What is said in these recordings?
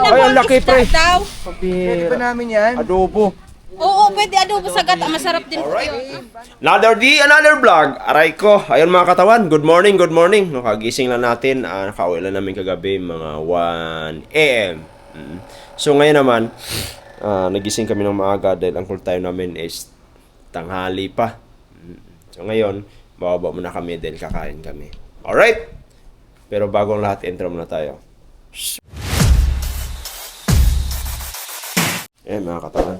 Ay, ang laki, isda pre. daw. Pwede ba namin yan? Adobo. Oo, pwede adobo sa gata. Masarap din po Alright. yun. Another day, another vlog. Aray ko. Ayun mga katawan. Good morning, good morning. Nakagising lang natin. Nakauwi lang namin kagabi, mga 1 a.m. So ngayon naman, nagising kami ng maaga dahil ang full time namin is tanghali pa. So ngayon, bababa muna kami dahil kakain kami. Alright? Pero bago ang lahat, intro muna tayo. Mga katawan.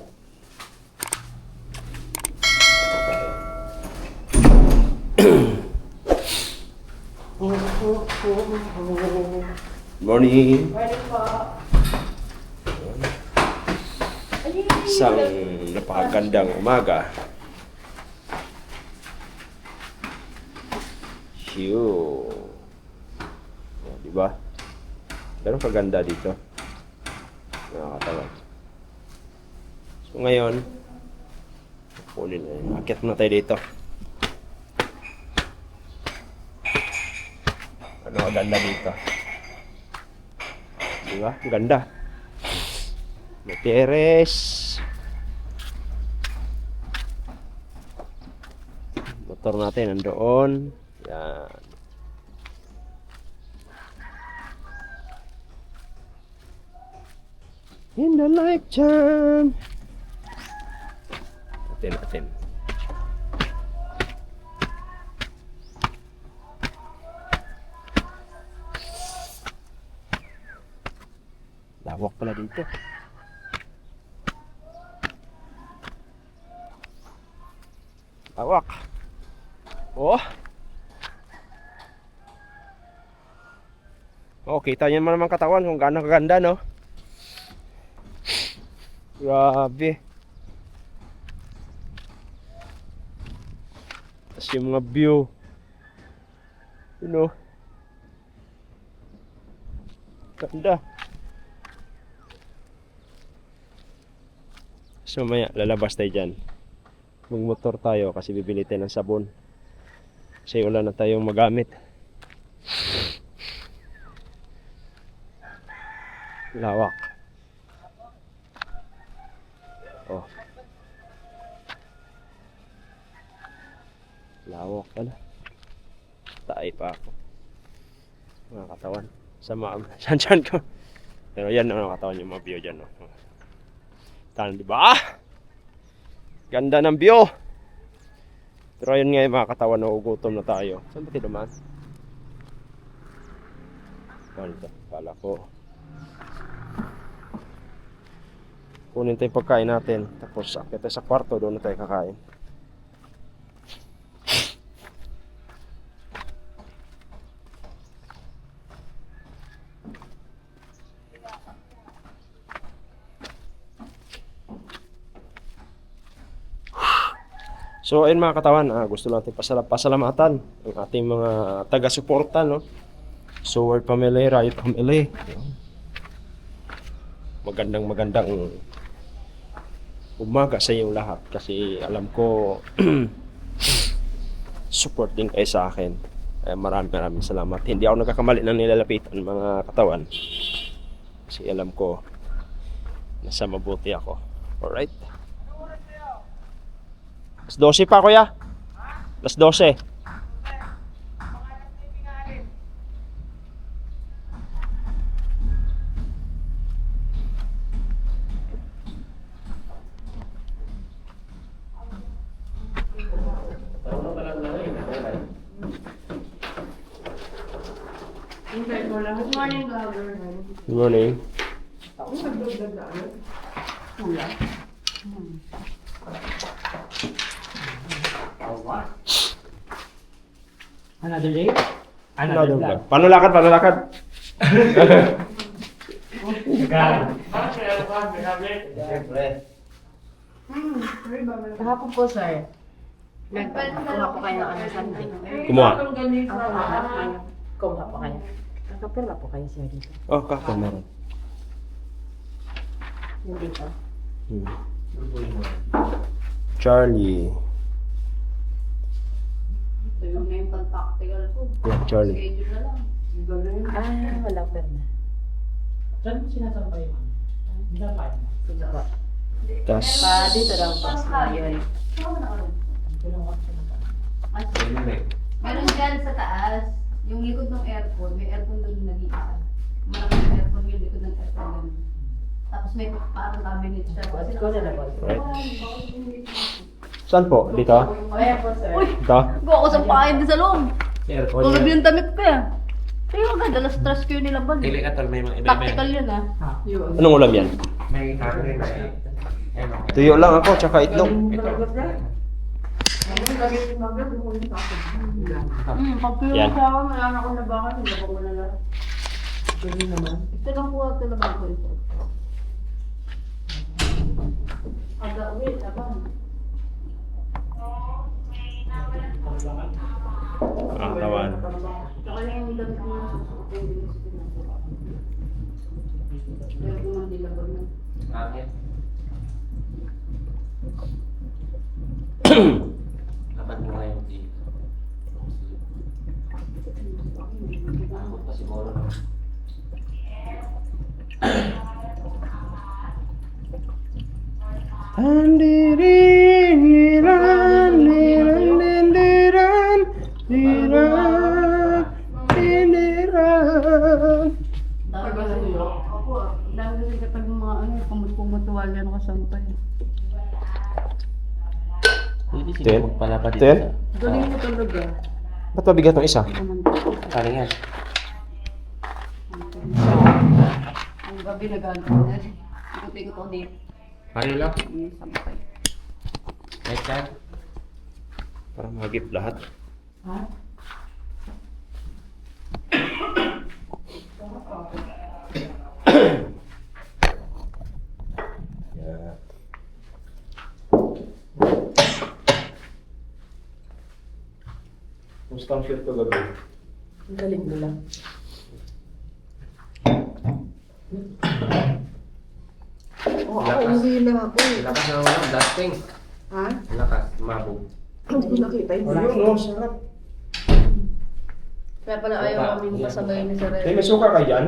Morning. Isang napakagandang umaga. Diba? Ganun kaganda dito. Nakakatawan. So ngayon, akit muna tayo dito. Ano kaganda dito? Diba? Ang ganda. May terrace. Motor natin nandoon. Yan. In the lifetime. Atin. Lawak pala dito. Lawak. Oh. Oh, kita niyo naman katawan kung gaano kaganda, no? Grabe. Tapos yung mga view. You know. Ganda. So maya, lalabas tayo dyan. Magmotor tayo kasi bibili tayo ng sabon. Kasi wala na tayong magamit. Lawak. Oh. Lawak pala. Taay pa ako. Mga katawan. Sama saan ko. Pero yan ang katawan yung mga view dyan. No? Tan, di ba? Ganda ng view. Pero ayun nga yung mga katawan, naugutom na tayo. Saan ba tayo naman? Ano ito? Kala ko. Kunin tayo yung pagkain natin. Tapos akit tayo sa kwarto, doon na tayo kakain. So ayun mga katawan, gusto natin pasalamatan ang ating mga taga-suporta, no? So Word Family, Riot Family. Magandang umaga sa inyong lahat kasi alam ko support din kayo sa akin. Maraming salamat. Hindi ako nagkakamali ng nilalapitan mga katawan. Kasi alam ko nasa mabuti ako. Alright? Alas 12 pa, kuya. Alas 12. Good morning, vlogger. Good morning. Another day? Another vlog. Paano lakad? Kahapon po, sir. Nagkuha po kayo ng something. Kumuha. Kumuha po kayo. Nakapirma po kayo, sir, dito. Oh, kakao meron. Hindi pa. Charlie. Ito yung name pag-tactical ko. Yeah, Charlie. Schedule na lang. Walang pirma. Saan mo sinasampay mo? Hindi na pa. Sige po. Tas, Dito daw po. Ayun. Meron dyan sa taas, yung likod ng aircon, may aircon doon nag-iisa. Malaking aircon yung likod ng aircon doon. Tapos may parang cabinet siya. Kasi Ko na po. saan po? Dito? Ayan po, sir. Dito? Go ako sa pahay din sa loob. Aircon Tulog yan. yung damit ko yan. Pero agad, alas stress ko yun nilabag. Dili ka tol, may mga iba Tactical yun ah. Anong ulam yan? May ano rin na Tuyo lang ako, tsaka itlog. Pag pinulog Yan. sa ako, wala na akong nabakan, nilabag ko na lang. Ito lang po ang talaga ko ito. Aga, wait, abang. Katawan. Saka lang yung damit mo. Pero kung hindi labag na. Dapat mo ngayon dito. Takot pa siguro no? Dami kasi ako, dami kasi kapag yung mga ano, pumatuwal yan kasampay. Pwede Ten? siguro magpalapad dito Ten? sa... Galing mo talaga. Ba't mabigat ng isa? Paano yan? Ang gabi nag-ano ko na. Ikot-ikot ako dito. Paano lang? Sampay. Right side? Para magip lahat. Ha? Yeah. Kumusta ang shirt ko gabi? Galing mo lang. Oo, ako uwi na ako. Lakas na wala, dusting. Ha? Lakas, mabog. Hindi ko nakita yung Ayun, no, sarap. Kaya pala ayaw kami pasabay ni Sir Tay, may suka ka dyan?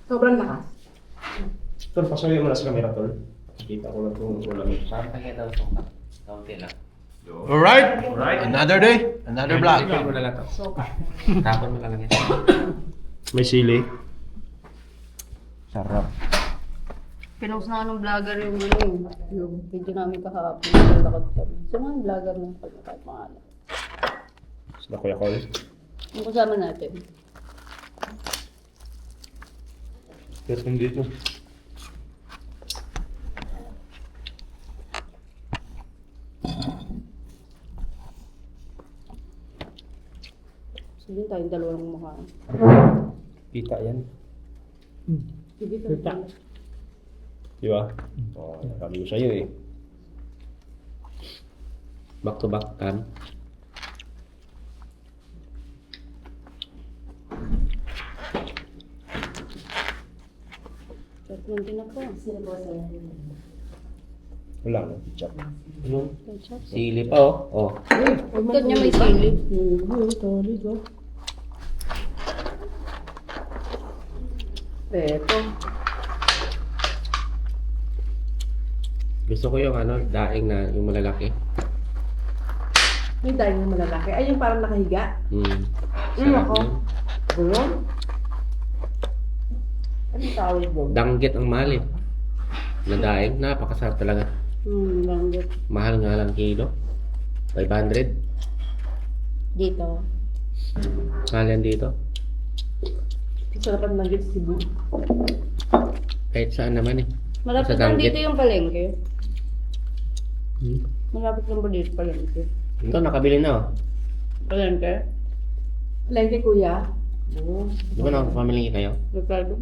Sobrang lakas. Tol, pasuyo mo na sa camera, tol. Kita ko lang itong ulam. Parang kaya daw suka. Kaunti lang. Alright, another day, another vlog. Tapon mo na lang to. Tapon mo lang yan. May sili. Sarap. Pinost na ng vlogger yung ano, yung video namin kahapon. Naglalakad kami. Sino nga yung vlogger ng kahit pangalan? Sila Kuya Col. Yung kasama natin. Pero dito. Sige tayong dalawang kumakain. Kita yan. Sige Kita. Di ba? Oo, sabi ko sa'yo eh. Back to back kan. Chat lang din ako. Wala na, ketchup. Yung Chat. sili pa oh. Oh. Huwag niya may sili. Eto. Gusto ko yung ano, daing na yung malalaki. May dahil na malalaki. Ay, yung parang nakahiga. Sarap ako. yun. Gulong. Anong tawag mo? Danggit ang mahal eh. Na daing, napakasarap talaga. Langgit. Mahal nga lang kilo. 500. Dito. Mahal yan dito. Sarapan ng sa Cebu. Kahit saan naman eh. Malapit Sa lang Danggit. dito yung palengke. Hmm. Malapit lang ba dito palengke? Ito, nakabili na oh. Palengke? Lengke, kuya. Oo. Di ba nakapamili kayo? Ricardo?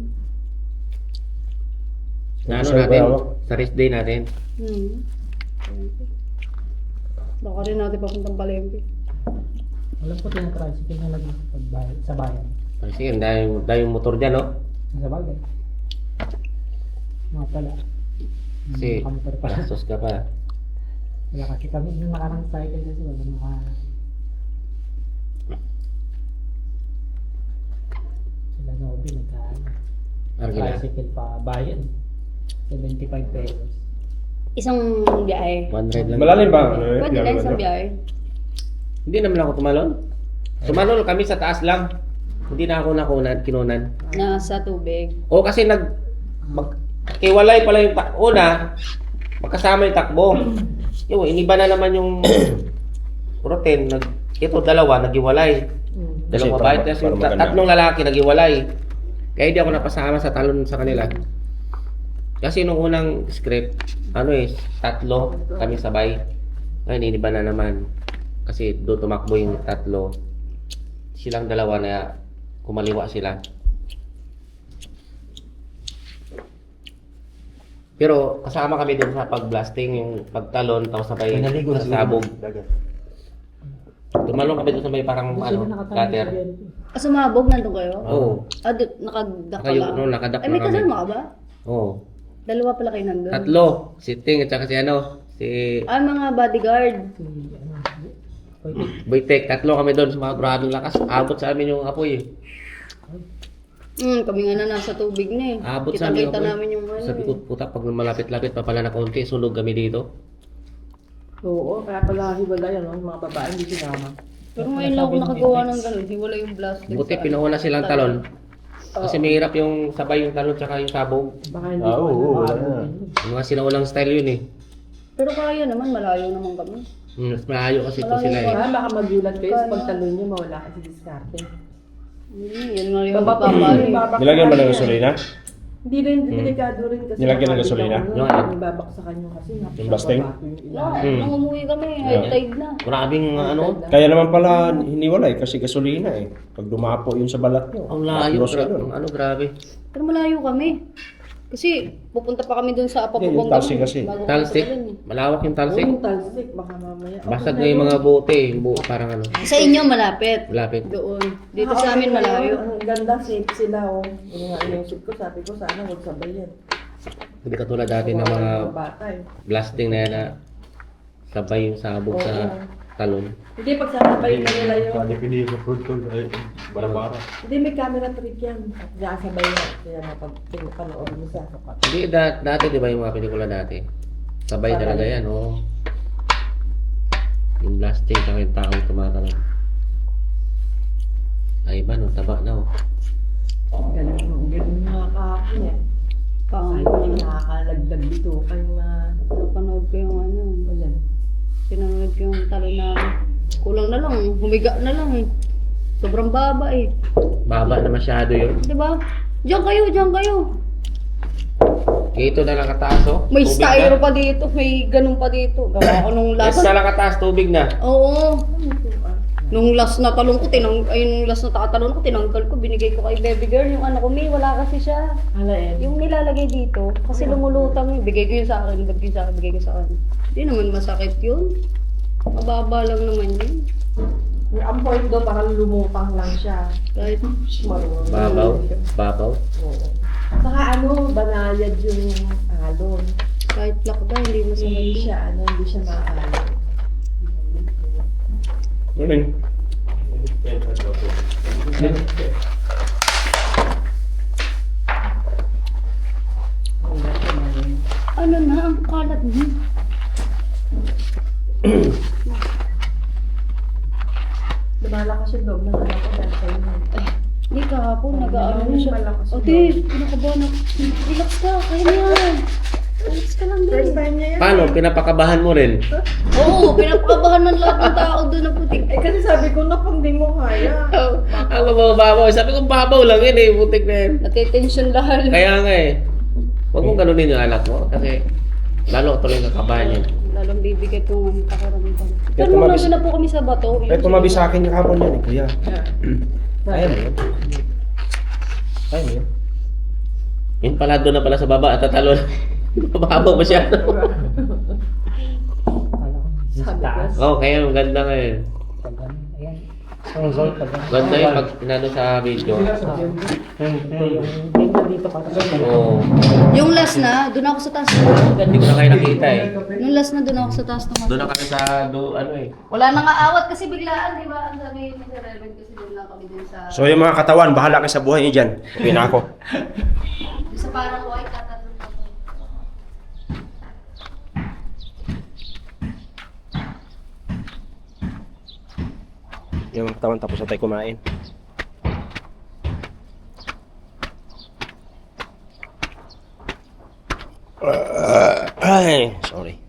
Na ano Sa natin? Baywalk. Sa rest day natin. Palengke. Baka rin natin papuntang palengke. Alam ko tinatricycle na lagi sa bayan. Kasi ang dahil motor dyan oh. Sa bagay. Mga pala. Kasi Nakamotor pala. gastos ka pa. Wala kasi kami yung nakarang cycle kasi wala naka... Sila Nobi nagkaan. Argila. Tricycle pa bayan. 75 pesos. Isang biyahe. 1 ride lang. Malalim ba? Ano, Pwede lang isang biyahe. Hindi naman ako tumalon. Tumalon kami sa taas lang. Hindi na ako kinunan. Nasa tubig. O kasi kiwalay pala yung una, magkasama yung takbo. Yung iniba na naman yung routine. Ito dalawa, naghiwalay. Kasi Dalawang babae, tapos yung para maganda. tatlong lalaki naghiwalay. Kaya hindi ako napasama sa talon sa kanila. Kasi nung unang script, 3 kami sabay. Ngayon, iniba na naman. Kasi doon tumakbo yung 3. Silang dalawa na kumaliwa sila. Pero kasama kami doon sa pag-blasting, yung pagtalon, tapos sabay sa sabog. Tumalong kami doon sa may parang gutter. Sumabog nandun kayo? Oo. Nakadak ka Kayo, lang? no, nakadak Ay, may na kami. kasama ka ba? Oo. Dalawa pala kayo nandun? 3. Si Ting at saka si Ay, mga bodyguard. Boytek. 3 kami doon sa mga grabing lakas. Abot sa amin yung apoy eh. Kami nga na nasa tubig na eh. Abot sa amin yung Kita-kita apoy. namin yung ano Sabi eh. ko, puta, pag malapit-lapit pa pala na konti, sulog kami dito. Oo, kaya pala hiwalay ano, yung mga babae hindi sinama. Pero ngayon lang ako nakagawa ng ganun. Hiwala yung plastic. Buti pinahula silang talon. Kasi mahirap yung sabay yung talon tsaka yung sabog. Baka hindi Ah, ko oo, Yung mga sinaulang style yun eh. Pero kaya naman, malayo naman kami. Mas malayo kasi ito sila eh. Baka baka magulat kayo sa pagtalon nyo, mawala kasi diskarte. Yan nga yung Bababa papapali. Nilagyan ba ng gasolina? Hindi rin, delikado rin kasi. Nilagyan ng gasolina? Yung babaksakan nyo kasi. Yung blasting? Nung umuwi kami, high tide na. Maraming ano. Kaya naman pala hiniwalay kasi gasolina eh. Pag dumapo yun sa balat nyo. Ang layo. haplos ka dun. Ano grabe. Pero malayo kami. Kasi pupunta pa kami dun sa Hindi, yung Apapabong. Talsik kasi. Talsik. Malawak yung Oo, talsik. yung talsik, baka mamaya. Basag na yung mga bote. Yung buo parang ano. Sa inyo, malapit. Malapit. Doon. Dito sa amin, malayo. Ang ganda, safe sila oh. Yung nga inisip ko, sabi ko sana huwag sabay yan. Hindi katulad dati ng mga bata eh. blasting na yan na sabay yung sabog sa talon. Hindi, pag sasabay na nila yung... Pinili sa food ko, ay, bara-bara. Hindi, may camera trick yan. Nasabay na. Kaya nga pag pinapanood mo sa kapat. Hindi, dati di ba yung mga pelikula dati? Sabay talaga yan, oo. Yung blasting sa yung taong tumatalon. Ay ba, no? Taba na, oh. Ganun mga kahapon eh. Pang, Kahit may nakakalagdag dito, kayo napanood ko yung ano. wala. Pinanood ko yung talo na kulang na lang. Humiga na lang eh. Sobrang baba eh. Baba na masyado yun. Diba? Diyan kayo, diyan kayo. Dito na lang kataas, oh. May Tubig styro na. pa dito, may ganun pa dito. Gawa ko nung last. Yes, na lang kataas, tubig na. Oo. Nung last na talong ko, nung last na takatalon ko, tinanggal ko, binigay ko kay baby girl. Yung anak ko, may wala kasi siya. Halain. Yung nilalagay dito, kasi lumulutang yun. Bigay ko yun sa akin, bigay sa akin, bigay ko sa akin. Hindi naman masakit yun. Mababa lang naman yun. Ang point doon, parang lumutang lang siya. Kahit, Marunong. Babaw. Babaw. Oo. Saka ano, banayad yung alon. kahit lakda, hindi masakit Hindi yun. siya, hindi siya maalon. Morning. Ano na, ang kalat mo. Lumalakas yung loob ng anak ko dahil sa'yo. Hindi kahapon, nag-aano na siya. Malakas O yung di, pinakabahan ako. Relax ka, kaya na yan. Relax ka lang First din. time niya yan. Paano? Pinapakabahan mo rin. Oo, pinapakabahan ng lahat ng tao doon na putik. Eh kasi sabi ko na pang di mo kaya. Ang mababaw. Sabi ko babaw lang yun eh. Butik na yun. Natitension lahat. Kaya nga eh. Huwag mong ganunin yung anak mo. Kasi lalo tuloy kakabahan yun. Lalong bibigay ko ng pakiramdam. Kaya Pero nung tumabis- nandun na po kami sa bato. Eh, tumabi sa akin yung hapon yan eh, kuya. Kaya mo yun. Kaya mo yun. Yun pala doon na pala sa baba at tatalon. Mababaw masyado. Kala ko, Sabi ko, taas. Oo, kaya maganda nga yun. Pag ano, ayan. Ang result pag Ganda yung pag pinano sa video. yung game na dito para sa Oo. Yung last na, doon ako sa taas. Hindi ko na kayo nakita eh. Yung last na doon ako sa taas ng Doon na kami sa, ano eh. Wala nang aawat kasi biglaan, di ba? Ang sabi ni Sir Reven kasi doon lang kami dun sa... So yung mga katawan, bahala kayo sa buhay niyo dyan. Okay na ako. Doon sa parang white tatanong ko. Yung mga katawan tapos na tayo kumain. Ay, sorry.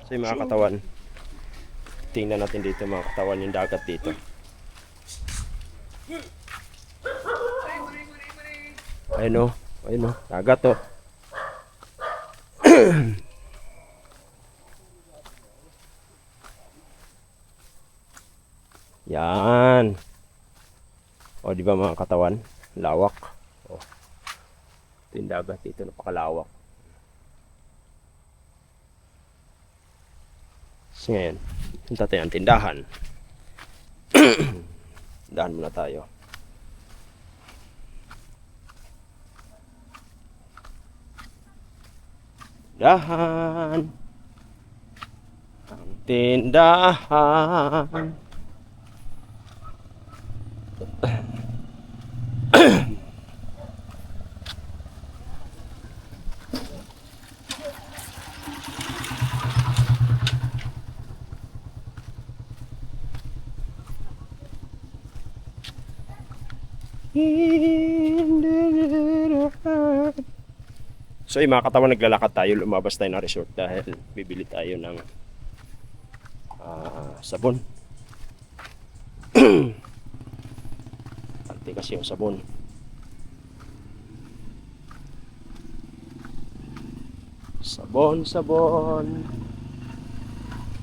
So yung mga katawan, tingnan natin dito mga katawan yung dagat dito. Ayun o, dagat o. Yan. O, di ba mga katawan? Lawak. O. Ito yung dagat dito, napakalawak. So ngayon, punta tayo ang tindahan. Tindahan muna tayo. Tindahan. Ang tindahan. So yung mga katawan, naglalakad tayo, lumabas tayo ng resort dahil bibili tayo ng sabon. Ante kasi yung sabon.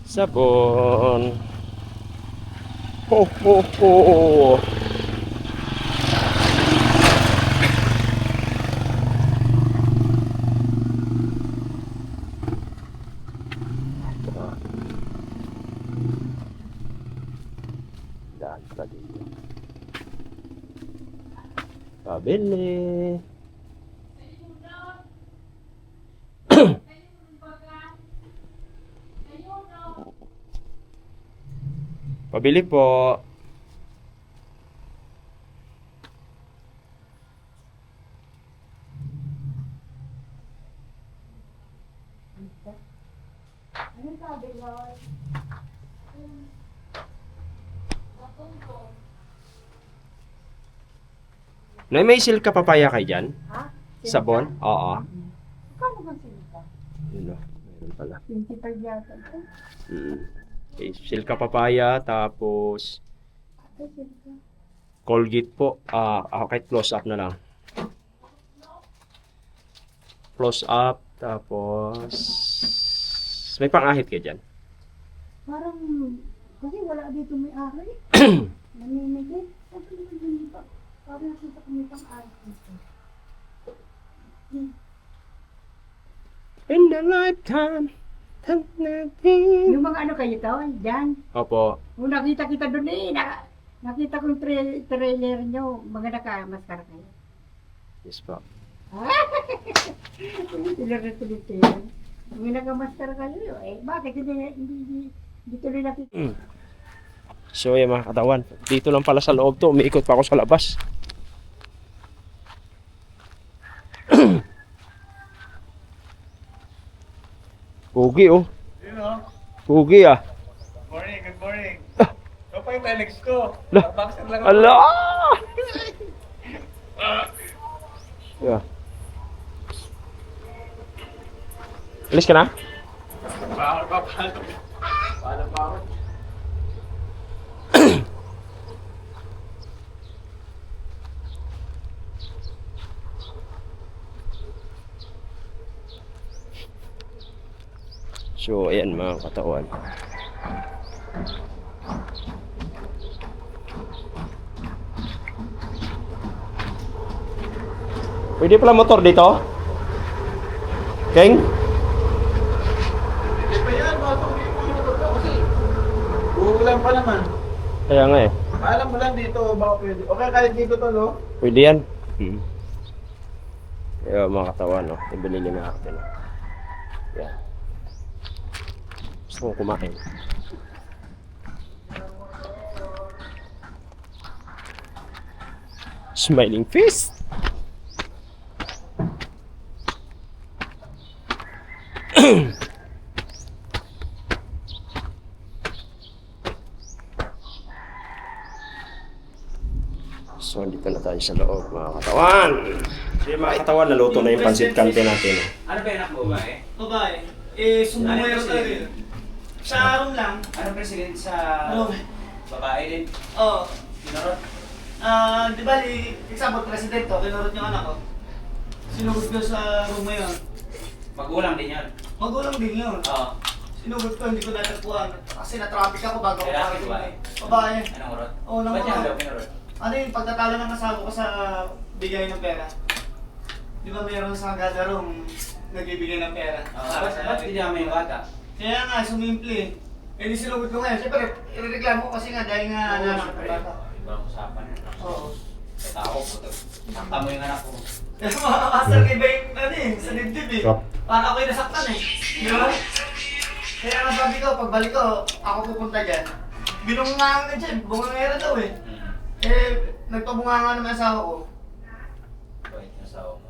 Sabon. Ho ho ho. Daan pala dito. Pabili. Pabili po. Nay, may silka papaya kayo dyan? Ha? Sabon? Oo. Kano ba sila? Yun o, meron pala. 25 yata. Okay, silka papaya, tapos Colgate po. Kahit close up na lang. Close up, tapos may pang-ahit kayo dyan? Parang, kasi wala dito may ari. Namimigay. Sabi naman hindi pa. Parang nakita ko may pang-ari dito. In the lifetime. Yung mga ano kayo to, dyan. Opo. Kung nakita kita doon eh, nakita ko yung trailer nyo, mga nakamaskara kayo. Yes po. Sila rin tuloy yan. Kung nakamaskara kayo, bakit hindi tuloy nakita? So yung mga katawan, dito lang pala sa loob to, umiikot pa ako sa labas. Pugi oh. Pugi ah. Good morning. Ito pa yung Telex ko. Lah. Boxer lang Ala! Yeah. Alis ka na? Paano pa? Paano pa? So, ayan mga katawan. Pwede pala motor dito? King? Hindi pa yan, batong hindi mo motor ka kasi. Uulan pa naman. Kaya nga eh. Alam mo lang dito, baka pwede. Okay, kahit dito to, no? Pwede yan. Kaya mga katawan, no? Ibinili na natin. No? Yan. Gusto kong kumain. Smiling face. So, dito na tayo sa loob, mga katawan. So, yung mga katawan, naluto na yung pansit kante natin. Ano ba yung anak mo ba eh? Babae. Eh, sumumero talaga yun. Sa room lang. Ano president sa Room. babae din? Oo. Pinarot? Di ba, example, president ko, kinurot yung anak ko. Sinugod ko sa room ngayon. Magulang din yan. Magulang din yun. Oo. Sinugod ko, hindi ko natagpuan. Kasi na-traffic ako bago ako Lalaki, pakating. babae? Babae. Anong urot? Oo, nang Ba't niya urot. daw pinarot? Ano yung pagtatalo ng asawa ko sa bigay ng pera? Di ba mayroon sa gada room nagbibigay ng pera? Ba't dinama yung bata? Kaya nga, sumimple. Eh, di sinugod ko ngayon. Siyempre, irereklamo ko kasi nga dahil nga Oo, anak siyempre. ng bata. Ibang usapan. Oo. Sa tao, puto. Sakta mo yung anak ko. Kaya makakasal kay Beng, ano eh, sa dibdib eh. Yup. Para ako'y nasaktan eh. Di ba? Kaya nga sabi ko, pagbalik ko, ako pupunta dyan. Binungangan na dyan, bungangera daw eh. Eh, nagpabunganga naman asawa ko. Wait, yung asawa mo.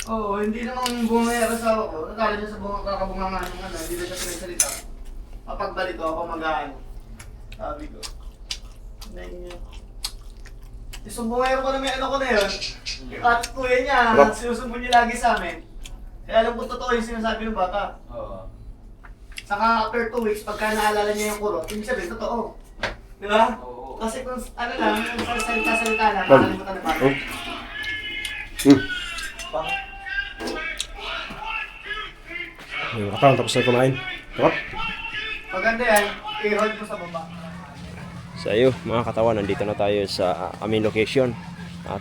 Oo, hindi naman bungangera asawa ko. Nakala siya sa kakabunganga ng ano, hindi na siya pinasalita. Pagbalik ko, ako mag-aano. Sabi ko. Nangin niya. Isumbungero ko na may ano ko na yun. At kuya niya, sinusumbong niya lagi sa amin. Kaya alam ko totoo yung sinasabi ng bata. Oo. Saka after 2 weeks, pagka naalala niya yung kurot, ibig sabihin, totoo. Di ba? Oo. Kasi kung ano lang, yung salita-salita lang, nakalimutan na bata. Yung katawan, tapos na kumain. Yup. Maganda yan, i-hold mo sa baba. Sa iyo, mga katawan, nandito na tayo sa aming location.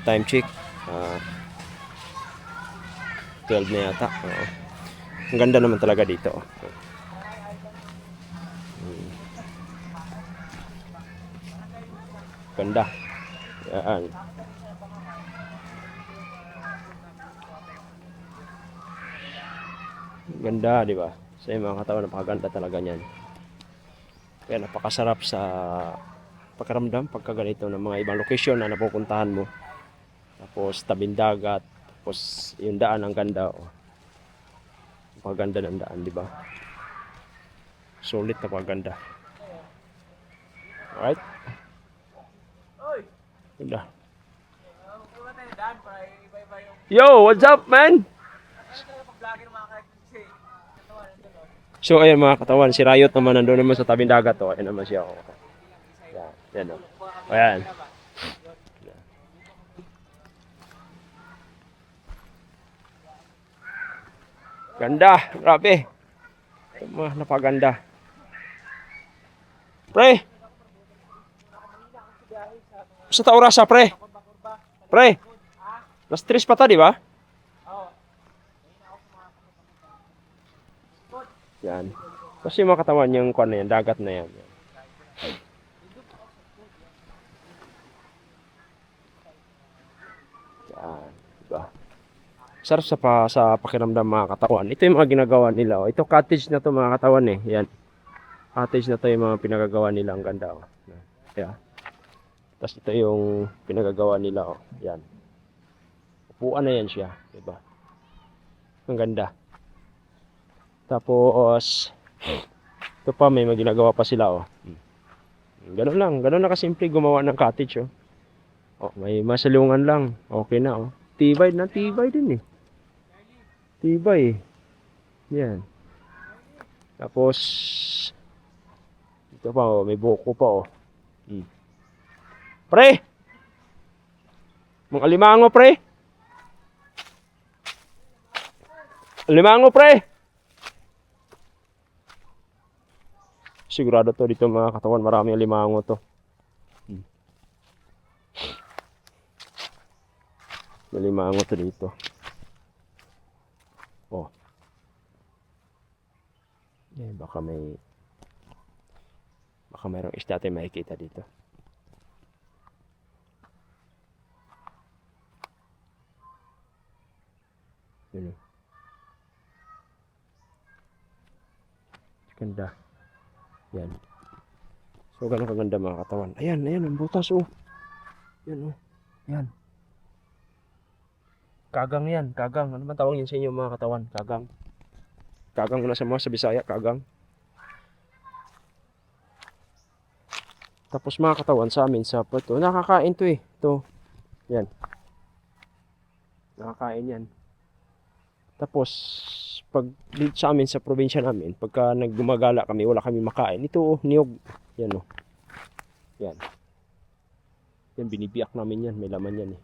Time check. 12 na yata. Oo. Ang ganda naman talaga dito. Ganda. Yan. Ganda, di ba? Sa iyo, mga katawan, napakaganda talaga niyan. Kaya napakasarap sa pakiramdam pagka ganito ng mga ibang location na napupuntahan mo. Tapos tabing dagat, tapos yung daan ang ganda. Oh. Napakaganda ng daan, di ba? Sulit na paganda. Alright? Ganda. Yo, what's up, man? So ayun mga katawan, si Riot naman nandoon naman sa tabing dagat oh. Ayun naman siya oh. Yan, yan oh. Ayan. Ganda, grabe. Napaganda. Pre. Sa taurasa, pre. Pre. Las 3 pa ta, di ba? Yan. Kasi yung mga katawan yung kuwan na yan, dagat na yan. Yan. Diba? Sarap sa pakiramdam mga katawan. Ito yung mga ginagawa nila. Oh. Ito cottage na to mga katawan eh. Yan. Cottage na to yung mga pinagagawa nila. Ang ganda. Oh. Yeah. Tapos ito yung pinagagawa nila. Oh. Yan. Upuan na yan siya. Diba? Ang ganda. Tapos, ito pa may ginagawa pa sila oh. Ganun lang, ganun na kasimple gumawa ng cottage oh. Oh, may masalungan lang, okay na oh. Tibay din eh. Tibay. Yan. Tapos, ito pa oh, may buko pa oh. Pre! Mga alimango pre! Alimango pre! Sigurado to dito mga katawan, maraming alimango to. May limango to dito. Oh. Baka mayroong isda tayo makikita dito. Yun o. Ganda. Yan. So, ganun kaganda mga katawan. Ayan, ang butas oh. Yan oh. Yan. Kagang yan, kagang. Ano ba tawag yun sa inyo mga katawan? Kagang. Kagang na sa mga sa Bisaya, kagang. Tapos mga katawan sa amin sa Puerto, nakakain to eh. Ito. Yan. Nakakain yan. Tapos, pag dito sa amin, sa probinsya namin, pagka naggumagala kami, wala kami makain. Ito, niyog. Yan, oh. Yan. Yan, binibiyak namin yan. May laman yan, eh.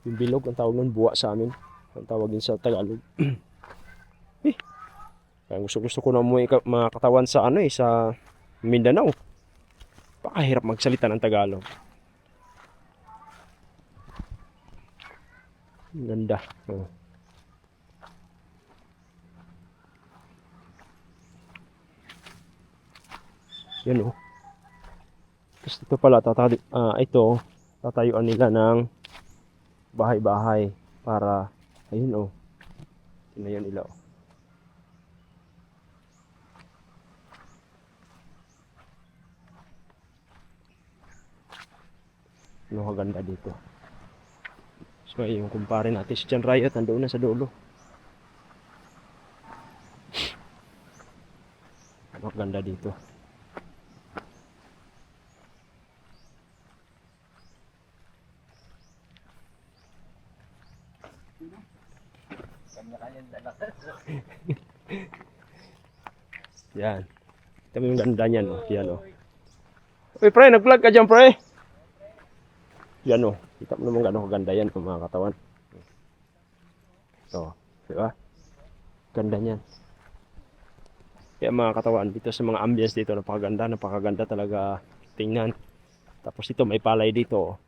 Yung bilog, ang tawag nun, buwa sa amin. Ang tawag din sa Tagalog. Kaya gusto ko na umuwi mga katawan sa sa Mindanao. Pakahirap magsalita ng Tagalog. Ang ganda. Oh. Yan oh. Tapos ito pala, tatayuan nila ng bahay-bahay para, ayun oh. Tinayan nila oh. Ano kaganda dito. So yung kumpare natin si John Riot, nandoon na sa dulo. Ano kaganda dito. Yan. Ito yung ganda niyan oh. Yan oh. Uy pre, nag-vlog ka dyan pre. Yan o. Kita mo naman gano'ng kaganda yan mga katawan. So, di ba? Ganda niyan. Kaya mga katawan, dito sa mga ambience dito, napakaganda talaga tingnan. Tapos ito, may palay dito.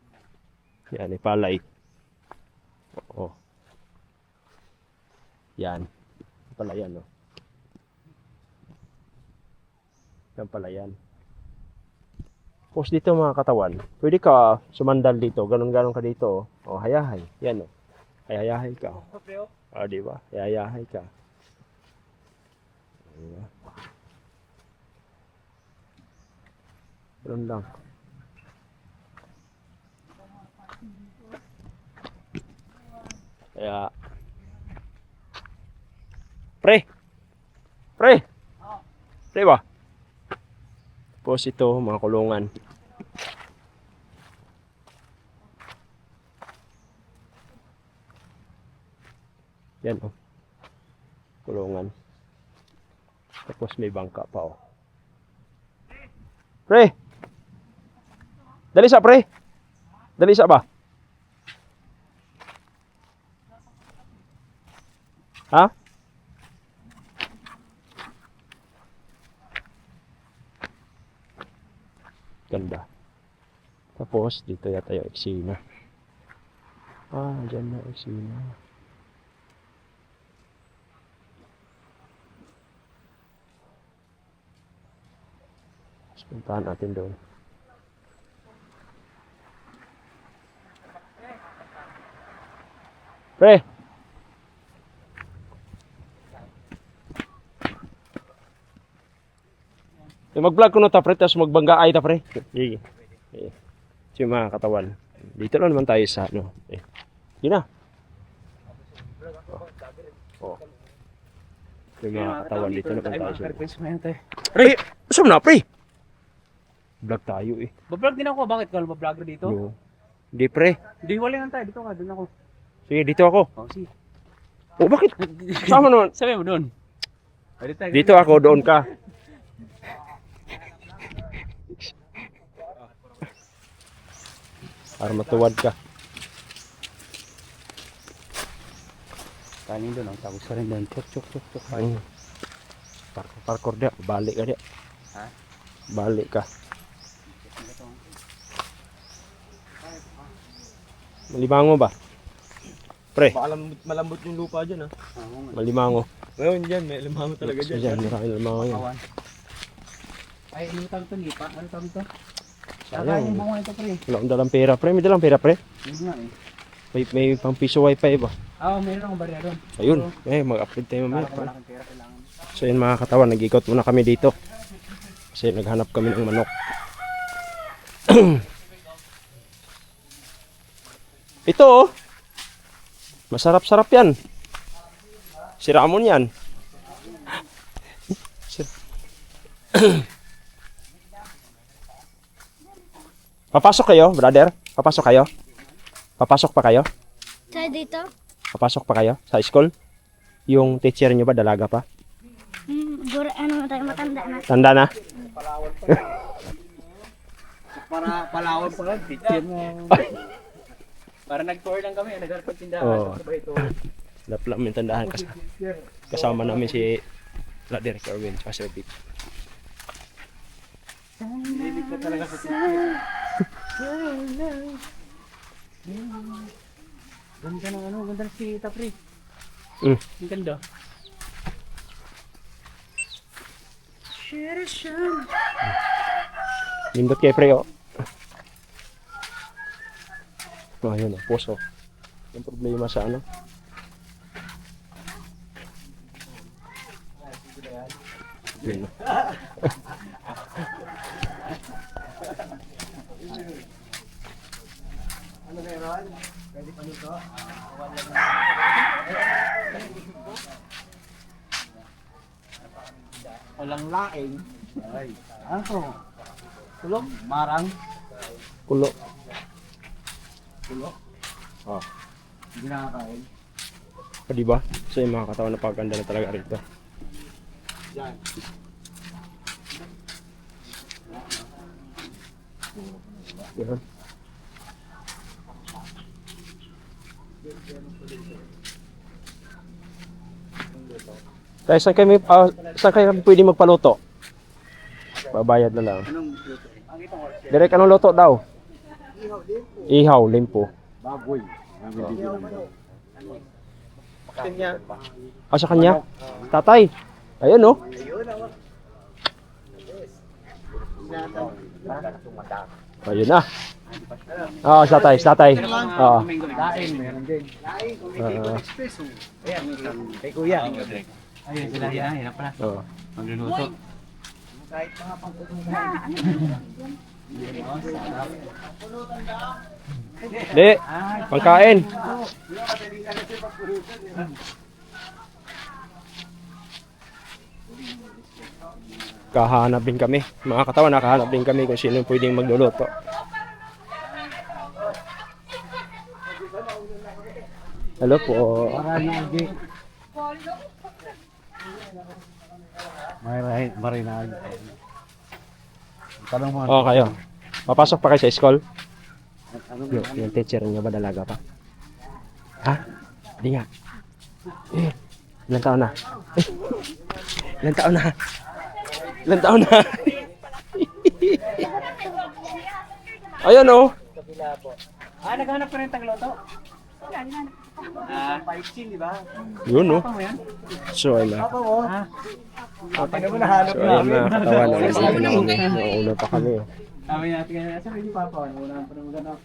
Yan, may palay. Oo. Yan. Palayan o. Yan palayan. Tapos dito mga katawan, pwede ka sumandal dito, ganun-ganun ka dito. O, hayahay. Yan o. Hayahay ka. O, diba? Hayahay ka. Diba? Ganun lang. Kaya, pre! Pre ba? Tapos ito, mga kulungan. Yan oh. Kulungan. Tapos may bangka pa oh. Pre! Dali sa pre! Dali sa ba? Ha? Ganda. Tapos dito yata yung eksena. Dyan na eksena. Puntahan natin doon. Pre! Mag-vlog ko na ta pre, tapos magbangga ay ta pre. Sige. Sige mga katawan. Dito lang naman tayo sa ano. Yun na. Oh. Sige mga katawan, dito naman tayo sa. Pre! Saan na pre? Vlog tayo eh. Bablog din ako, bakit ka vlogger dito? No. Hindi pre. Hindi, wala lang tayo, dito ka, doon ako. Sige, dito ako. Oh, sige. Oh, bakit? Sama naman. Sabi mo doon. Dito ako, doon ka. Para matuwad ka. Kanin doon, ang tapos ka rin doon. Chok. Parkour dia, balik ka dia. Ha? Balik ka. Malibango ba? Pre, Malambot yung lupa dyan, ha? malimango. Ngayon dyan, may limango talaga So dyan, maraming limango yan. Ay, ano tawag ito, lipa? Ano tawag ito? Saka Sayang. yung bunga ito, pre. Wala akong dalang pera, pre. May dalang pera, pre. Yun nga eh. May pang piso wifi ba? Meron akong barya doon. Ayun, mag-upload tayo mamaya. Para malaking pera kailangan. So yun mga katawan, nag-ikot muna kami dito. Kasi naghanap kami ng manok. Ito oh. Masarap-sarap yan. Si Ramon yan. Papasok kayo, brother? Papasok kayo? Papasok pa kayo? Saan dito? Papasok pa kayo sa school? Yung teacher nyo ba, dalaga pa? Ano tayo, matanda na. Tanda na? Para palawag pa lang, teacher mo. Para nag-tour lang kami, nagharap ng tindahan. Oo. Sabay ito. Dapat namin tandahan kasama namin si Brother Kerwin at si Vic. Lilig ka talaga sa teacher. Ganda ng ano, ganda ng kita, pre. Mm. Ang ganda. Nindot kay pre, oh. Oh, yun, oh, puso. Yung problema sa ano? Yun, oh. Walang laing. Ay. Ano to? Tulog? Marang? Kulo. Tulo? Oh. Hindi nakakain. O, diba? So, yung mga katawan na paganda na talaga rito. Yan. Yan. Kaya saan kayo pwede magpaluto? Babayad na lang. Anong luto? Ang itong orchard. Direk, anong luto daw? Ihaw, limpo. Baboy. Kanya. Ah, sa kanya? Tatay. Ayun, oh. Ayun na. Oo, sa tatay. Oo. Laing, meron din. Ayan, kay kuya. Ayun sila yan, yan pala. Oo. Magluluto. Kahit mga Di, pangkain. Kahanap din kami. Mga katawan, nakahanap din kami kung sino pwedeng magluluto. Hello po. Marinag. Tanong mo. Oo, kayo. Papasok pa kayo sa school? Yung teacher niyo ba dalaga pa? Ha? Hindi nga. Ilan taon na? Ilan taon na? Ilan taon na? Ayan oh. Naghanap ka rin tagloto? Paiksin, di ba? Yun oh. Apa mo yan? So ayun na. Apa mo? Tingnan mo, nahanap So ayun na, katawan na. Nandito na kami. Nauna pa kami. Sabi natin kaya, sabi ni Papa, wala pa rin maghanap.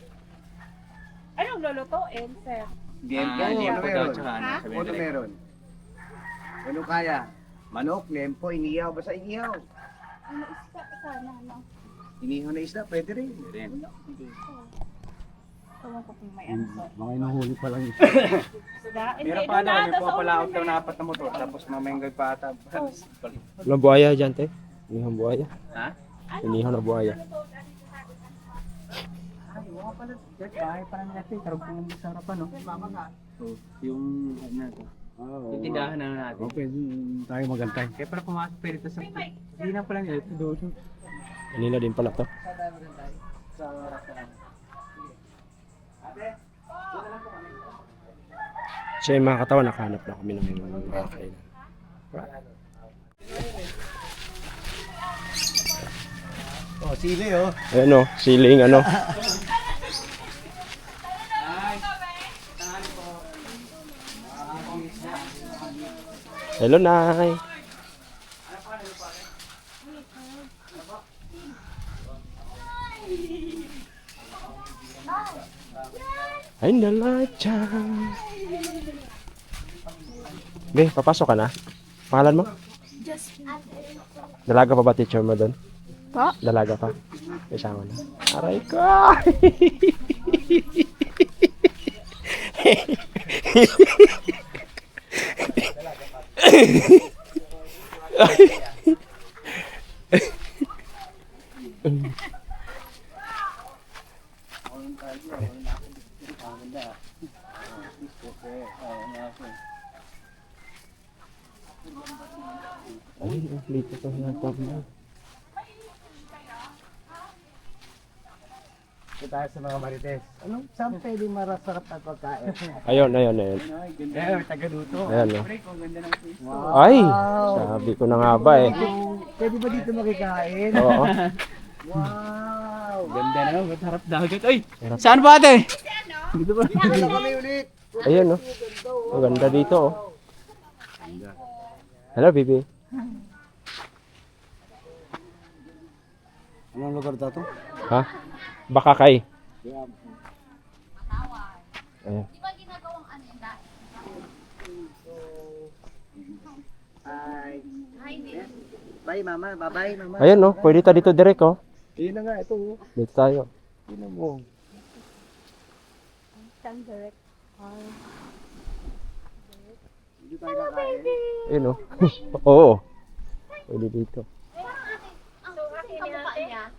Anong lulutuin, sir? Ano meron? Ano kaya? Manok, lempo, inihaw. Basta inihaw. Ano isda sana, no? Inihaw na isda, pwede rin. Tawag ko kung may ano. Mga inuhuli pa lang Isda? Meron pa ano, may pumapalaot daw na 4 na motor, tapos mamayang gagpata. Walang buhaya dyan, te. Inihang buhaya. Ha? Inihang na buhaya. Ay, mga pala, bahay pa lang natin, karong kung masarapan, no? So, yung, ano natin. Yung tindahan na natin. Okay, tayo magantay. Kaya para pumasok pa rito sa, hindi na pala nila, ito doon. Kanina din pala to. So yung mga katawan, nakahanap na kami ng mga kainan. Oh, sili oh. Ayan o, siling ano. Hello, Nay. Ay, nalachang. Be, papasok ka na? Pangalan mo? Dalaga pa ba teacher mo doon? Pa? Dalaga pa? Isama na. Aray ko! Ay, dito pa hinatap mo. Ito tayo sa mga marites. Anong saan pwede marasarap na pagkain? Ayun. Ay, taga-luto. Ayan, oh. Pre, kung ganda ng fish. Ay! Sabi ko na nga ba eh. Pwede ba dito makikain? Oo. Wow! Ganda na, masarap dagat. Ay, saan ba ate? Dito ba? Dito kami ulit. Ayun, oh. Ang ganda dito, oh. Hello, baby. Anong lugar daw to? Ha? Baka kay. Ayan. Bye mama, bye-bye mama. Ayun, oh. Pwede tayo dito direct, oh. Yun na nga, ito. Dito tayo. Yun mo. Direct. Dito tayo kakain. Ayun, oh. Oo. Pwede dito. So, akin ni ate.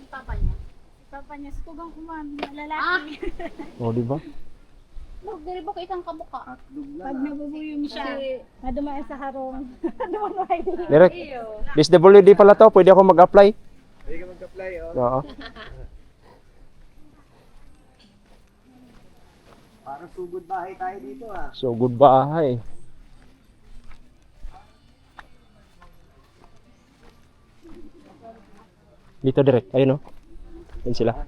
Papa niya. Papa niya, sutugang kumami. Lalaki. Oh, di ba? Magdari ba kitang kamuka? Hotdog na. Pag nabubuyong siya, nadumaan sa harong. Nadumaan Direct. DSWD pala to. Pwede ako mag-apply. Pwede ka mag-apply, oh. Oo. Parang sugod bahay tayo dito, ah. So, good bahay. Dito direct. Ayun, oh. Ayun sila.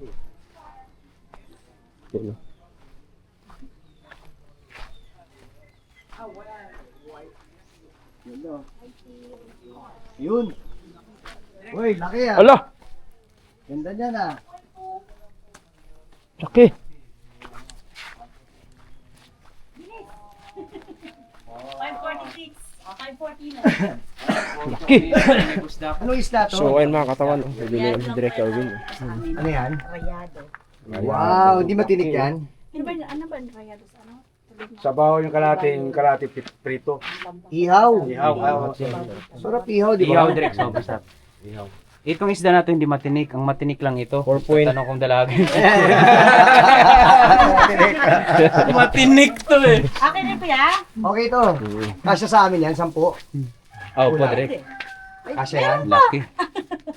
Ayun, oh. Yun, oh. Yun. Uy, laki, ah. Ala! Ganda niyan, ah. Laki! 546. 540 na. Laki! Anong isda to? So, ayun mga katawan. Oh. Bibili namin si Direct Alvin. Ano yan? Rayado. Wow, hindi matinik yan. Ano ba ang rayado sa ano? Sabaw yung kalate prito. Ihaw. Ihaw. Sarap ihaw, di ba? Ihaw direct sa masarap. Ihaw. Itong isda natin hindi matinik. Ang matinik lang ito. 4 point. Tanong kong dalaga. Matinik to eh. Akin rin kuya. Okay to. Kasya sa amin yan, 10. Oh, po direct. Kasya yan. Lucky.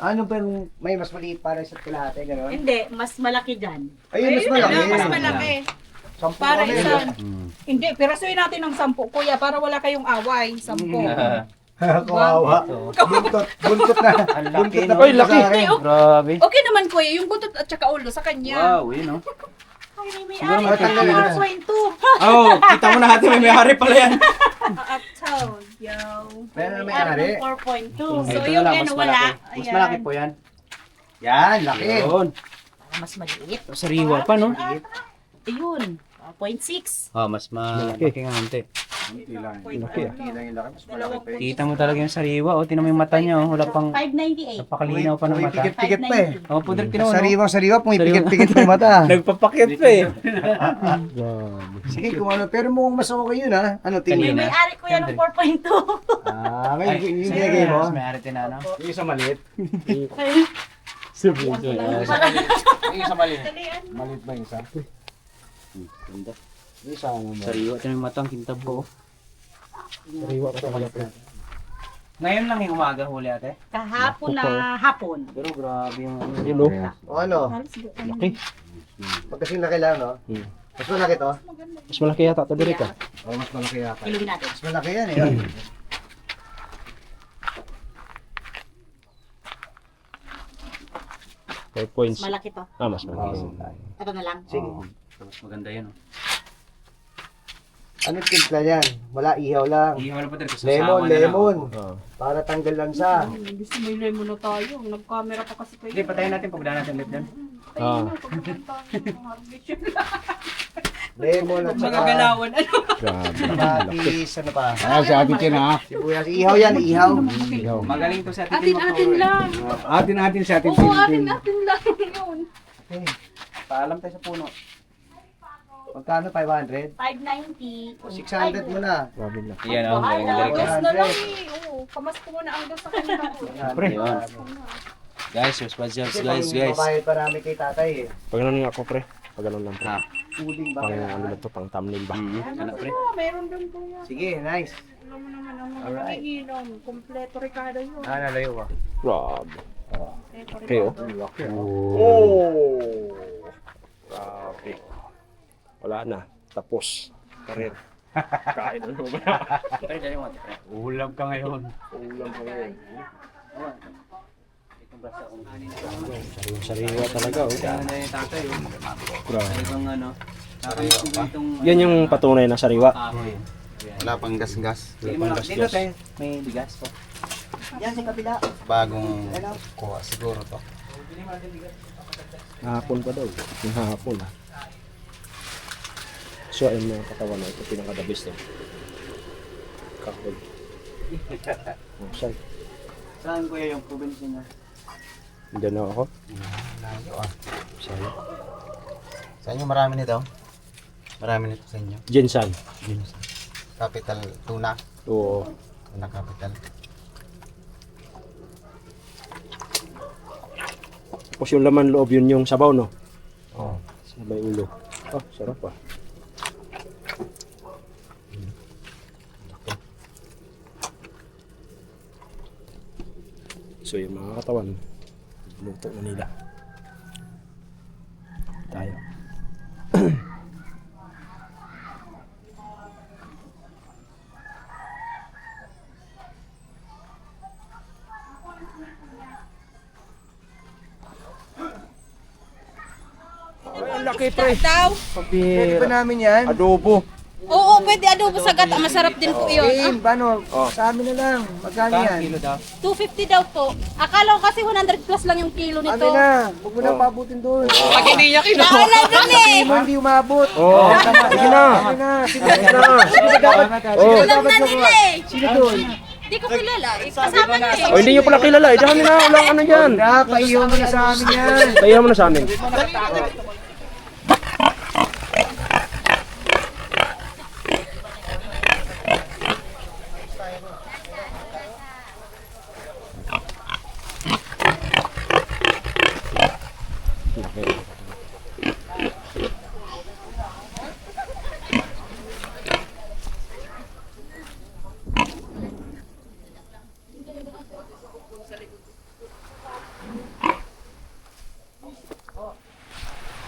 Ano pa yung may mas maliit para sa kalahati, gano'n? Hindi, mas malaki dyan. Ayun, mas malaki. Mas malaki. 10 Para kami, isa. Mm. Hindi, pirasuin natin ng 10, kuya, para wala kayong away. 10. Kawawa. Buntot na. Ang laki, Buntot na no? Ay, laki. sa akin. Grabe. Okay naman kuya, yung buntot at saka ulo sa kanya. Wow, yun oh. Ay, may Siguro ari matanggal ka na. 4.2. Oh, kita mo na natin may may-ari pala yan. Uptown, yo. Meron na may-ari. 4.2. Ay, So, ito yung na lang, ano mas wala. malaki. Mas malaki po yan. Yan, laki. Yun. Mas maliit. Sariwa pa no? Ayun, 0.6. Oh, mas malaki nga ante. Laki, ah. Kita mo talaga yung sariwa. Oh, tinan mo yung mata niya. Oh. Wala pang 598. napakalinaw pa ng mata. Pikit-pikit pa eh. Oh, po direct tinan mo. No? Sariwa, pumipikit-pikit pa yung mata. Nagpapakit pa eh. Sige, kung ano. Pero mukhang mas okay yun, ha? Ano, tingin? Kanina. May-ari ko yan ng 4.2. Ah, may yung nilagay mo? Mas may-ari tinano. Yung isa maliit. Super. Yung isa maliit. Maliit ba yung isa? Ganda. Yung isa ano mo? Sariwa. Tinan mo yung matang kintab ko. Sariwa pa ito. Ngayon lang yung umaga huli ate. Kahapon na hapon. Pero grabe yung ano. Yun, oh. O ano? Laki. Pag kasing laki lang, no? Mas malaki to? Mas malaki yata ito direct, ah. Oo, mas malaki yata. Ilumin natin. Mas malaki yan, eh. 4 points. Malaki to. Ah, mas malaki. Ito na lang. Sige. Mas maganda yun. Oh. Ano timpla yan? Wala, ihaw lang. Ihaw na po tayo. Lemon, lemon. Oh. Para tanggal lang sa. Gusto may lemon na tayo. Nag-camera pa kasi kayo. Hindi, patayin natin pagdaan natin ulit dyan. Ah. Lemon at Mga saka galawan. Ano? Grabe. patis, ano pa? Sa atin kin ha. Sibuyas. Ihaw yan, ihaw. Magaling to sa atin. Atin-atin lang. Atin sa atin. Oo, atin-atin lang yun. Okay. Paalam tayo sa puno. Magkano? 500? 590. O 600 mo na. Grabe na. Yan o, magaling galing. Gas na lang eh. Oo, kamas ko muna ang gas sa kanila. Pre. Guys, guys. Babayad pa namin kay tatay eh. Pag ganun nga ako, pre. Pag ganun lang, pre. Puding ba? Pang ano na to, pang thumbnail ba? Ano, pre? Meron doon po yan. Sige, nice. Alam mo naman ang mga Alright. nagiginom. Kompleto Ricardo yun. Nalayo ka. Grabe. Kompleto Okay, oh. Ricardo. Oh! Grabe. Wala na. Tapos. Karir. Kain ano ba? Pre, dali mo. Pre. Ulam ka ngayon. Ulam pa ngayon. Itong brasa kung Sariwa talaga, oh. Ano na yung tatay, oh. Grabe. Itong ano. Nakayos ko itong... Yan yung patunay na sariwa. Wala pang gas-gas. Sige mo lang. Dito tayo. May bigas po. Yan sa kabila. Bagong kuha siguro to. Hapon pa daw. Yung hapon, ah. So, ayun mga katawan na ito. Pinaka-the-best na. Kakod. Oh, saan? Saan kuya yung probinsya niya? Diyan na ako. Layo ah. Saan? Sa inyo marami nito? Marami nito sa inyo? Jensan. Capital Tuna. Oo. Tuna Capital. Tapos yung laman loob, yun yung sabaw, no? Oo. Sabay ulo. Oh, sarap ah. So yung mga katawan, luto na nila. Tayo. Ang laki pre. Daw? Pwede ba namin yan? Adobo. Oo, pwede adobo sa gata. Masarap din po yun. Eh, paano? Sa amin na lang. Magkano yan? Kilo daw. 250 daw po. Akala ko kasi 100 plus lang yung kilo nito. Amin na. Huwag mo na pabutin doon. Pag hindi niya kinuha na dun eh. Hindi mo hindi umabot. Oh, sige na. Amin na. Sige Sige na. Sino ba dapat? Oh. Alam na nila eh. Sino doon? Hindi ko kilala. Kasama niya eh. Oh, hindi nyo pala kilala. Eh, kami na. Walang ano dyan. Na, paiyaw mo na sa amin yan. Tayo mo na sa amin.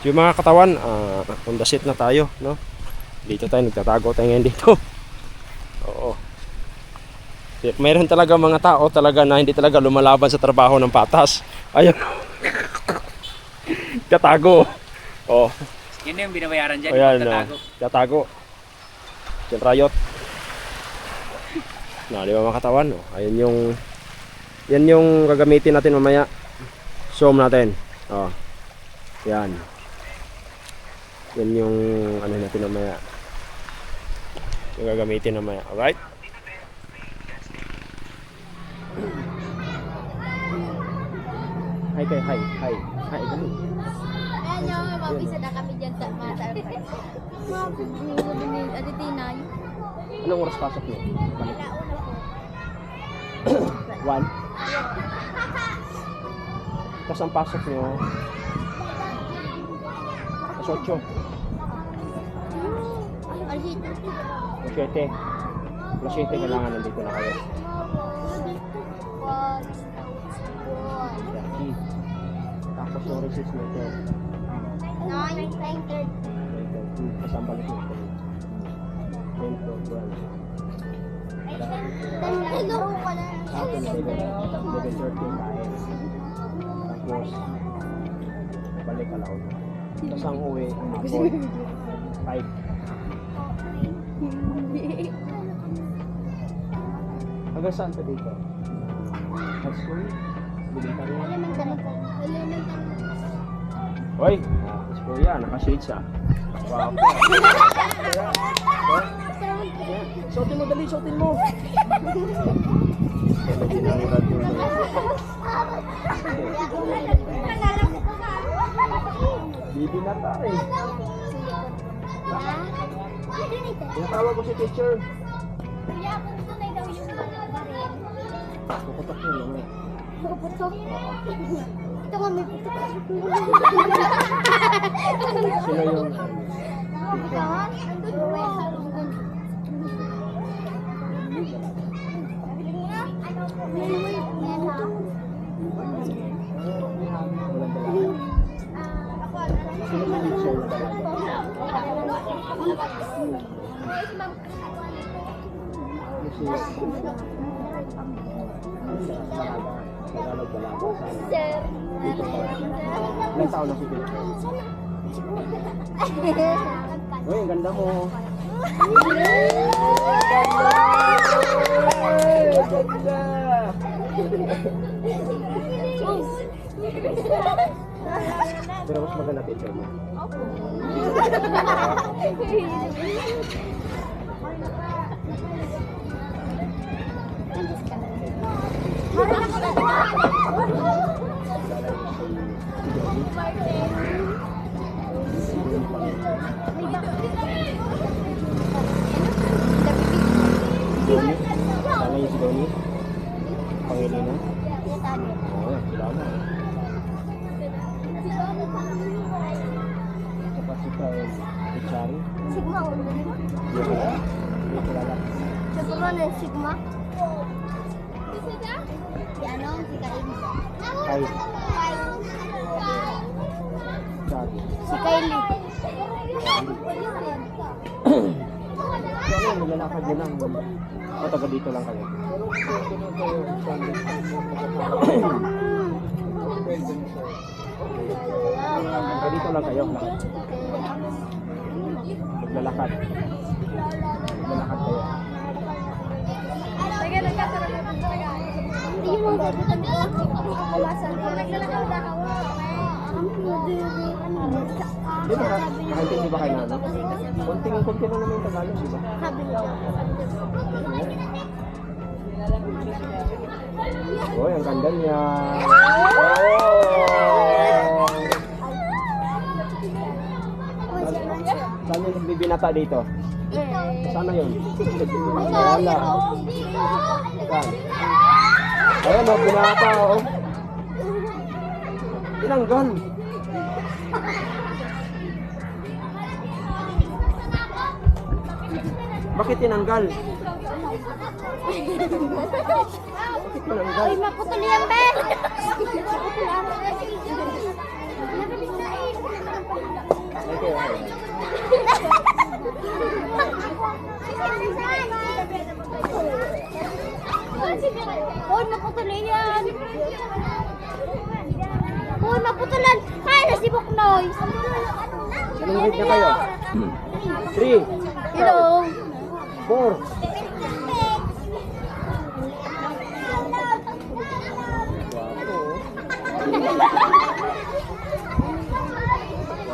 Yung mga katawan, on the set na tayo, no? Dito tayo, nagtatago tayo ngayon dito. Oo. Mayroon talaga mga tao talaga na hindi talaga lumalaban sa trabaho ng patas. Ayun. Tatago. Oh. Yun na yung binabayaran dyan. Ayan, Tatago. tatago. Yung riot. Na, di ba mga katawan? Oh. Ayun yung yan yung gagamitin natin mamaya. Zoom natin. Oh. Yan. Yan yung ano natin mamaya. Yung gagamitin mamaya. Alright? Hi, hi, hi. Hi, ganun. Ayan nyo, mabisa na kami dyan sa mata. Aditina yun. Anong oras pasok niyo? Alauna po. 1. Tapos ang pasok niyo alas 8. Alas 7. Alas 7 kailangan nandito na kayo. Tapos yung recess nito. 9:30. Tapos ang balik nito. 10 to 12. Hello ka na. Hapon 11:30 kain. Tapos balik alaw. Tapos ang uwi hapon 5. Hanggang saan ka dito? High school? Elementary? Hoy, school yan, naka-shades ah. Wow. Suotin mo, dali, suotin mo. Bibi na tayo. Tinatawag ko si teacher. Kuya, kung tunay daw yung baril. Puputok yun lang eh. Puputok. Ito nga may putok. Sino yung... Ito nga, andun mo eh. Sir. Ilang taon na si teacher? Uy, ang ganda mo. Ganda! Pero mas maganda teacher mo. Sana yung si Donnie? Pangilina? Oo, sila na. Saka si Pichari? Sigma, wala na. Hindi kilala. Sigma na yung Sigma. Si ano? Si Kylie. Kay Chari. Si Kylie. Ano yung maglalakad yun lang? O taga dito lang kayo? Taga dito lang kayo? Maglalakad. Maglalakad kayo. Hindi mo gabutan ko. Kawasan ko. Naglalakad ako. Di ba? Nakaintindi ba kayo na ano? Konting-konti lang naman yung Tagalog, di ba? Uy, ang ganda niya. Saan yung nagbibinata dito? Sana yun? Wala. Saan? Ayan o, binata o. Tinanggal. Bakit tinanggal? Tinanggal. Ay, maputol yan, be! Uy, maputulan yan! Uy, maputulan! Ay, nasibok noise! Anong grade na kayo? 3, Hello! 4.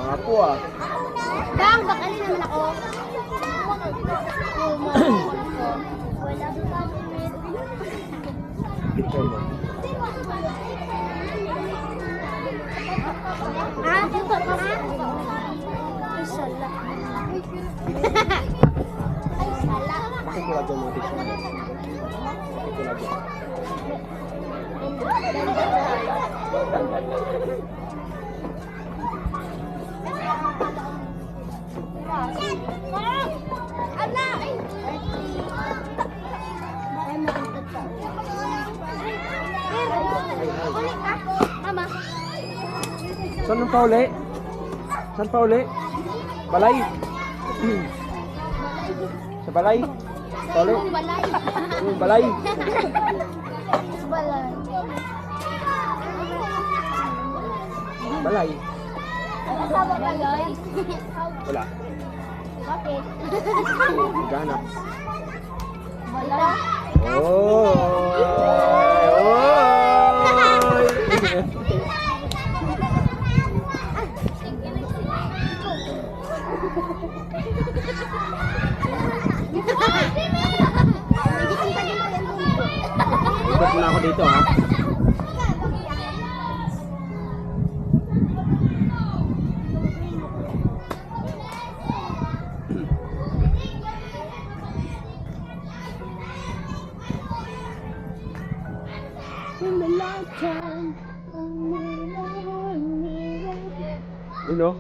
Wapo ah. Bang, bakali naman ako. Picture mo. Ah, dito ka ha? Ay, sala. Ay, sala. Bakit wala dyan mga picture mo? Bakit wala dyan? Ala! Ay! Ay, maganda to. Uli ka? Mama. Saan pa uli? Saan pa uli? Balay? Sa balay? Pa uli? Balay. Balay? Balay. Balay? Kasama balay. Wala. Bakit? Gana. Wala. Ikot muna ako dito, ha. Yun, oh.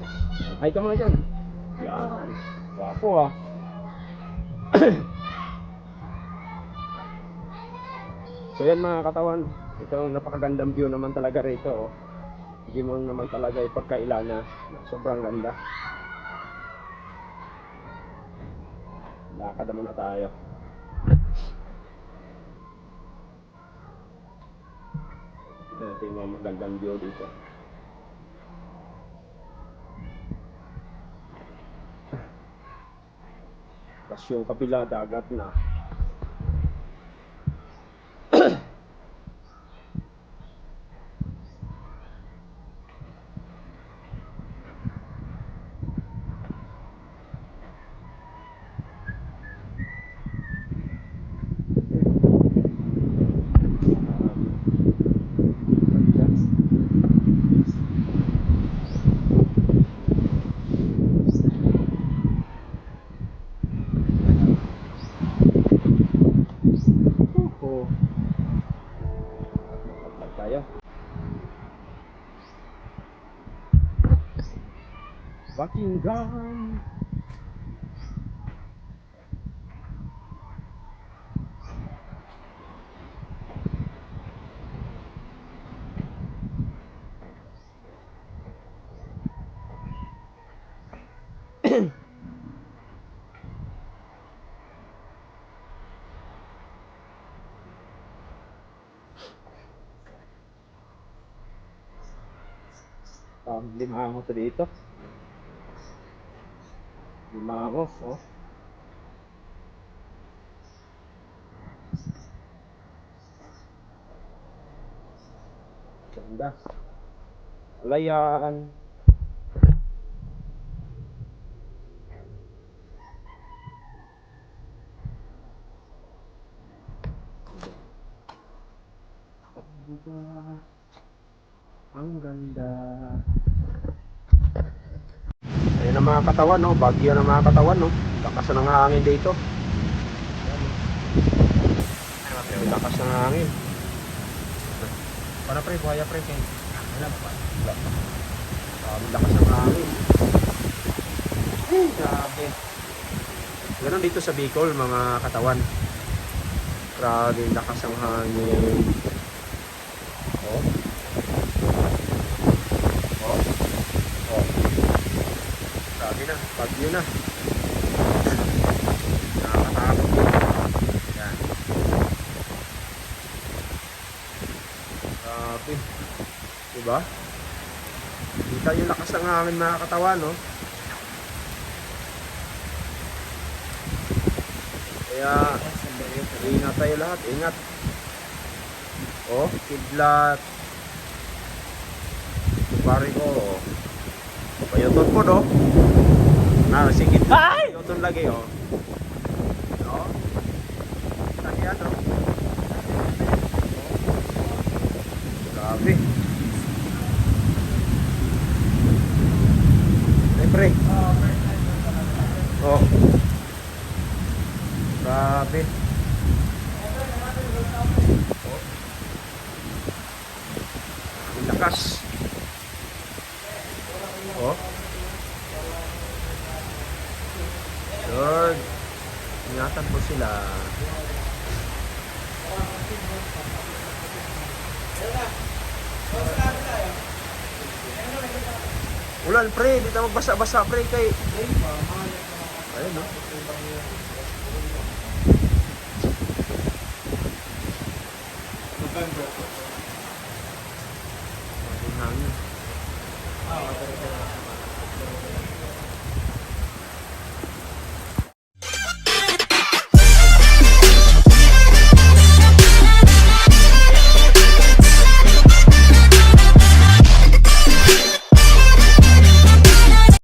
Ay ka muna dyan. Yan. Wapo, ah. So yan mga katawan, ito ang napakagandang view naman talaga rito, oh. Hindi mo naman talaga ipagkailana, sobrang ganda. Lakad na muna tayo. Ito yung mga magandang view dito. Tapos yung kapila, dagat na. Tayo. Buckingham. Limango to dito. Limango, oh. Ganda. Layan. Ang ganda. Ayan ang mga katawan, no? Bagyo ng mga katawan, no? Lakas ng hangin dito. Ayan, lakas ng hangin. Para pre, buhaya pre, kayo. Wala pa. Lakas ng hangin. Ay, grabe. Ganun dito sa Bicol, mga katawan. Grabe, lakas ng hangin. Oh. Grabe na, bagyo na. Nakakatakot yun. Yan. Grabe. Diba? Kita yung lakas ng hangin mga katawan, no? Kaya, ingat tayo lahat, ingat. Oh, kidlat. Pare ko, oh. Payuton po, no? Sige. Payuton lagi, oh. No? Lagi yan, no? Grabe. Siyempre. Oh. Grabe. Oh. Ang lakas. Oh. Lord, ingatan po sila. Ulan pre, di tayo magbasa-basa pre kay. Ayun no. November.